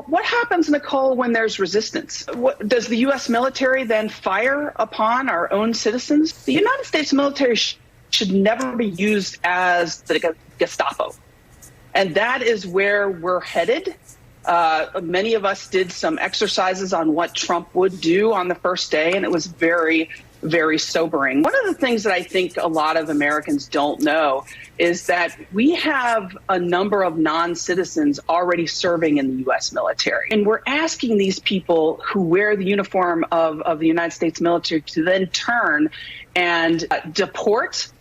What happens, Nicole, when there's resistance? Does the U.S. military then fire upon our own citizens? The United States military should never be used as the Gestapo. And that is where we're headed. Many of us did some exercises on what Trump would do on the first day, and it was very, very sobering. One of the things that I think a lot of Americans don't know is that we have a number of non-citizens already serving in the U.S. military. And we're asking these people who wear the uniform of the United States military to then turn and deport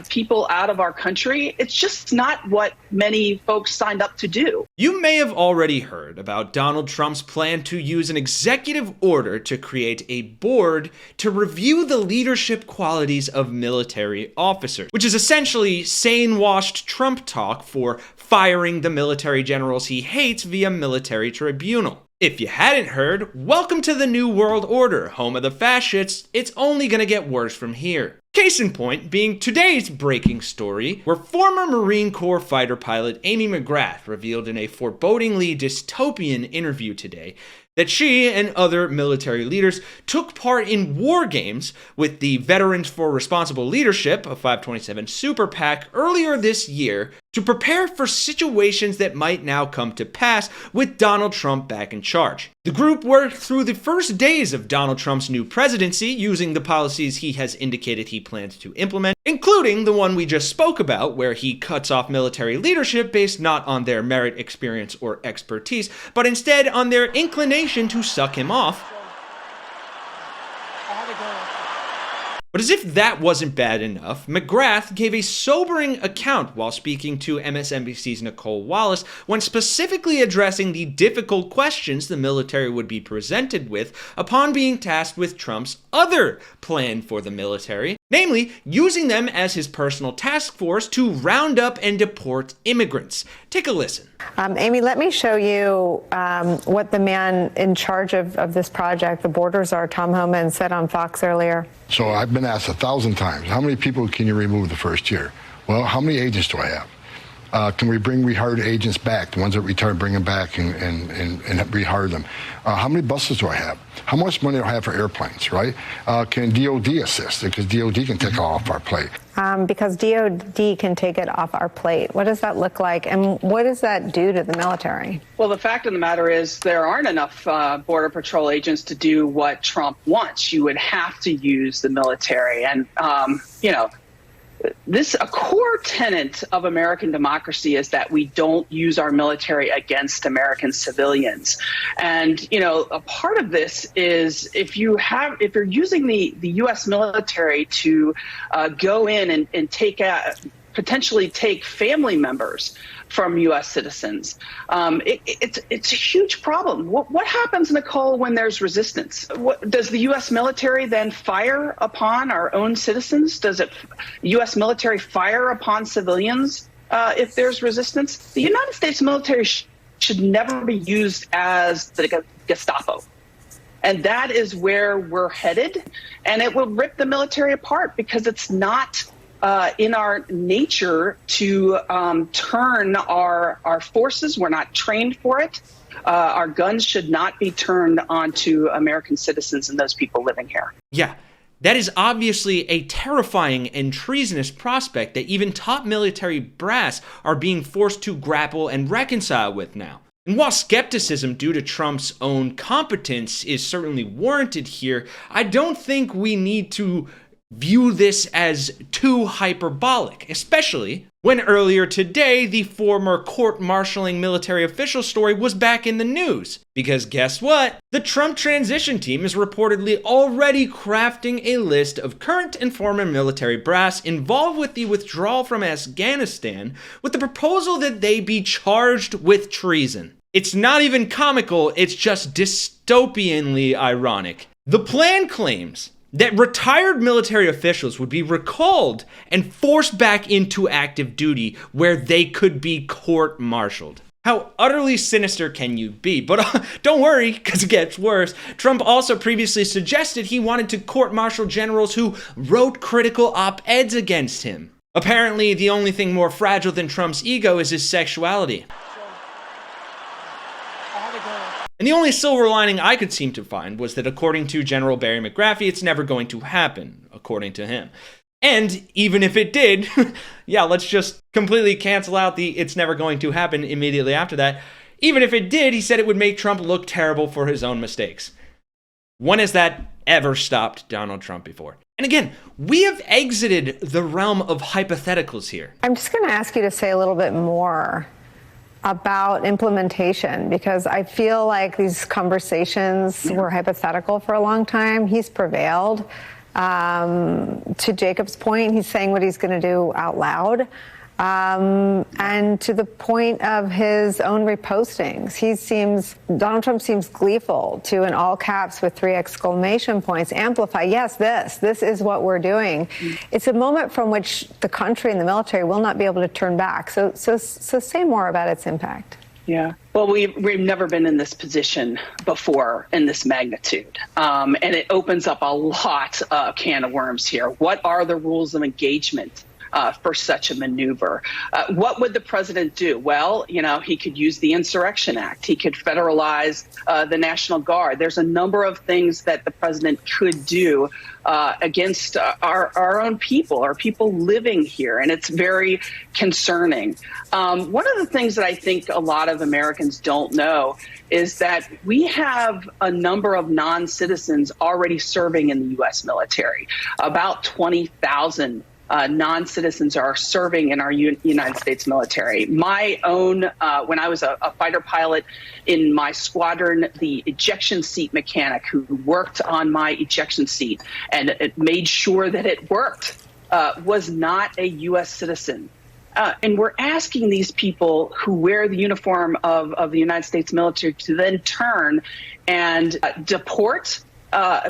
people out of our country. It's just not what many folks signed up to do. You may have already heard about Donald Trump's plan to use an executive order to create a board to review the leadership qualities of military officers, which is essentially sane-washed Trump talk for firing the military generals he hates via military tribunal. If you hadn't heard, welcome to the New World Order, home of the fascists. It's only gonna get worse from here. Case in point being today's breaking story, where former Marine Corps fighter pilot Amy McGrath revealed in a forebodingly dystopian interview today that she and other military leaders took part in war games with the Veterans for Responsible Leadership, a 527 super PAC, earlier this year to prepare for situations that might now come to pass with Donald Trump back in charge. The group worked through the first days of Donald Trump's new presidency using the policies he has indicated he plans to implement, including the one we just spoke about, where he cuts off military leadership based not on their merit, experience, or expertise, but instead on their inclination to suck him off. But as if that wasn't bad enough, McGrath gave a sobering account while speaking to MSNBC's Nicole Wallace when specifically addressing the difficult questions the military would be presented with upon being tasked with Trump's other plan for the military, namely using them as his personal task force to round up and deport immigrants. Take a listen. Amy, let me show you what the man in charge of this project, the borders are, Tom Homan, said on Fox earlier. So I've been asked 1,000 times, how many people can you remove the first year? Well, how many agents do I have? Can we bring rehired agents back? The ones that retired, bring them back and rehire them. How many buses do I have? How much money do I have for airplanes, right? Can DOD assist? Because DOD can take it off our plate. Because DOD can take it off our plate. What does that look like? And what does that do to the military? Well, the fact of the matter is there aren't enough Border Patrol agents to do what Trump wants. You would have to use the military. And, a core tenet of American democracy is that we don't use our military against American civilians. And, a part of this is if you're using the U.S. military to go in and potentially take family members from U.S. citizens, it's a huge problem. What happens, Nicole, when there's resistance? Does the U.S. military then fire upon our own citizens? Does the U.S. military fire upon civilians if there's resistance? The United States military should never be used as the Gestapo. And that is where we're headed. And it will rip the military apart because it's not in our nature to turn our forces. We're not trained for it. Our guns should not be turned onto American citizens and those people living here. Yeah, that is obviously a terrifying and treasonous prospect that even top military brass are being forced to grapple and reconcile with now. And while skepticism due to Trump's own competence is certainly warranted here, I don't think we need to view this as too hyperbolic, especially when earlier today the former court-martialing military official story was back in the news. Because guess what? The Trump transition team is reportedly already crafting a list of current and former military brass involved with the withdrawal from Afghanistan with the proposal that they be charged with treason. It's not even comical, it's just dystopianly ironic. The plan claims that retired military officials would be recalled and forced back into active duty where they could be court-martialed. How utterly sinister can you be? But don't worry, because it gets worse. Trump also previously suggested he wanted to court-martial generals who wrote critical op-eds against him. Apparently, the only thing more fragile than Trump's ego is his sexuality. I had to go. And the only silver lining I could seem to find was that according to General Barry McGrathie, it's never going to happen, according to him. And even if it did, yeah, let's just completely cancel out the it's never going to happen immediately after that. Even if it did, he said it would make Trump look terrible for his own mistakes. When has that ever stopped Donald Trump before? And again, we have exited the realm of hypotheticals here. I'm just going to ask you to say a little bit more about implementation, because I feel like these conversations were hypothetical for a long time. He's prevailed. To Jacob's point, he's saying what he's going to do out loud. And to the point of his own repostings, Donald Trump seems gleeful to, in all caps with 3 exclamation points, amplify, yes, this is what we're doing. It's a moment from which the country and the military will not be able to turn back. So say more about its impact. Yeah. Well, we've never been in this position before in this magnitude. And it opens up a lot of can of worms here. What are the rules of engagement for such a maneuver? What would the president do? Well, he could use the Insurrection Act. He could federalize the National Guard. There's a number of things that the president could do against our own people, our people living here. And it's very concerning. One of the things that I think a lot of Americans don't know is that we have a number of non-citizens already serving in the U.S. military. About 20,000 non-citizens are serving in our United States military. My own, when I was a fighter pilot in my squadron, the ejection seat mechanic who worked on my ejection seat and it made sure that it worked was not a U.S. citizen. And we're asking these people who wear the uniform of the United States military to then turn and deport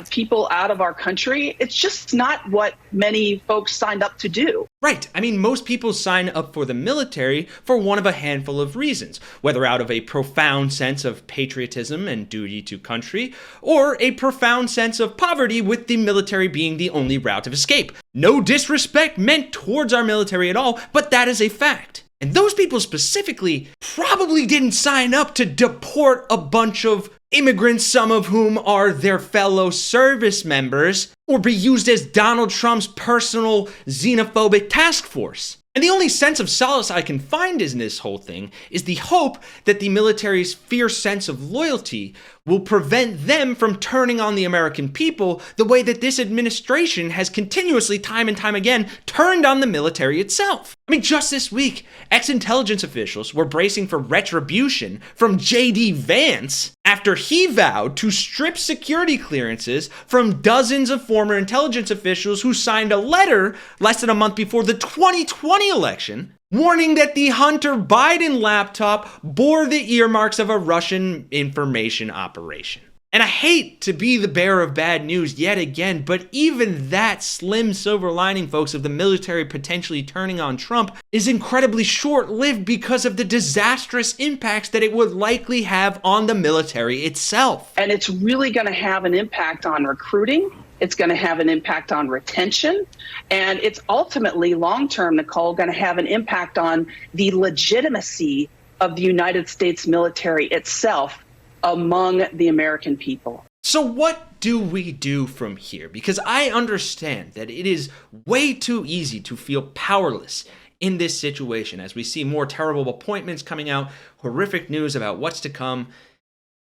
people out of our country. It's just not what many folks signed up to do. Right. I mean, most people sign up for the military for one of a handful of reasons, whether out of a profound sense of patriotism and duty to country, or a profound sense of poverty, with the military being the only route of escape. No disrespect meant towards our military at all, but that is a fact. And those people specifically probably didn't sign up to deport a bunch of immigrants, some of whom are their fellow service members, or be used as Donald Trump's personal xenophobic task force. And the only sense of solace I can find in this whole thing is the hope that the military's fierce sense of loyalty will prevent them from turning on the American people the way that this administration has continuously, time and time again, turned on the military itself. I mean, just this week, ex-intelligence officials were bracing for retribution from J.D. Vance after he vowed to strip security clearances from dozens of former intelligence officials who signed a letter less than a month before the 2020 election warning that the Hunter Biden laptop bore the earmarks of a Russian information operation. And I hate to be the bearer of bad news yet again, but even that slim silver lining, folks, of the military potentially turning on Trump is incredibly short-lived because of the disastrous impacts that it would likely have on the military itself. And it's really going to have an impact on recruiting. It's going to have an impact on retention. And it's ultimately, long-term, Nicole, going to have an impact on the legitimacy of the United States military itself among the American people. So what do we do from here? Because I understand that it is way too easy to feel powerless in this situation as we see more terrible appointments coming out, horrific news about what's to come.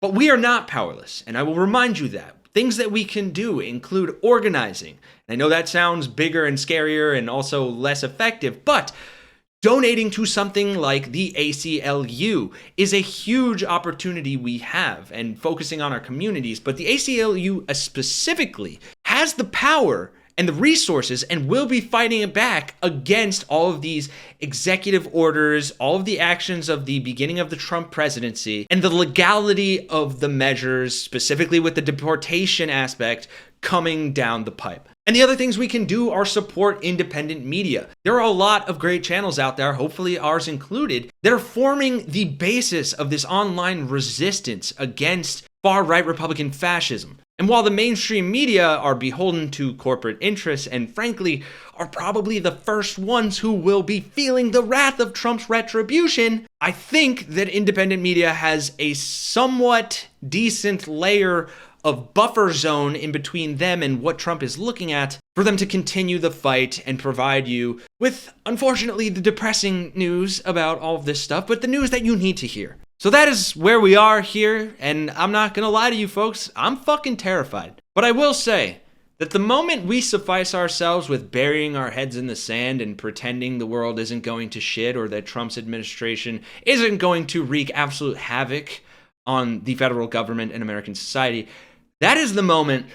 But we are not powerless, and I will remind you that. Things that we can do include organizing. And I know that sounds bigger and scarier and also less effective, but donating to something like the ACLU is a huge opportunity we have, and focusing on our communities. But the ACLU specifically has the power and the resources and will be fighting it back against all of these executive orders, all of the actions of the beginning of the Trump presidency, and the legality of the measures, specifically with the deportation aspect, coming down the pipe. And the other things we can do are support independent media. There are a lot of great channels out there, hopefully ours included, that are forming the basis of this online resistance against far-right Republican fascism. And while the mainstream media are beholden to corporate interests and frankly are probably the first ones who will be feeling the wrath of Trump's retribution, I think that independent media has a somewhat decent layer of buffer zone in between them and what Trump is looking at for them to continue the fight and provide you with, unfortunately, the depressing news about all of this stuff, but the news that you need to hear. So that is where we are here, and I'm not gonna lie to you folks, I'm fucking terrified. But I will say that the moment we suffice ourselves with burying our heads in the sand and pretending the world isn't going to shit or that Trump's administration isn't going to wreak absolute havoc on the federal government and American society, that is the moment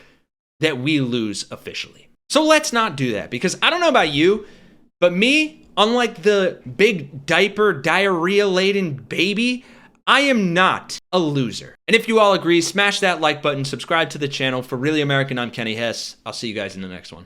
that we lose officially. So let's not do that, because I don't know about you, but me, unlike the big diaper, diarrhea-laden baby, I am not a loser. And if you all agree, smash that like button, subscribe to the channel. For Really American, I'm Kenny Hesse. I'll see you guys in the next one.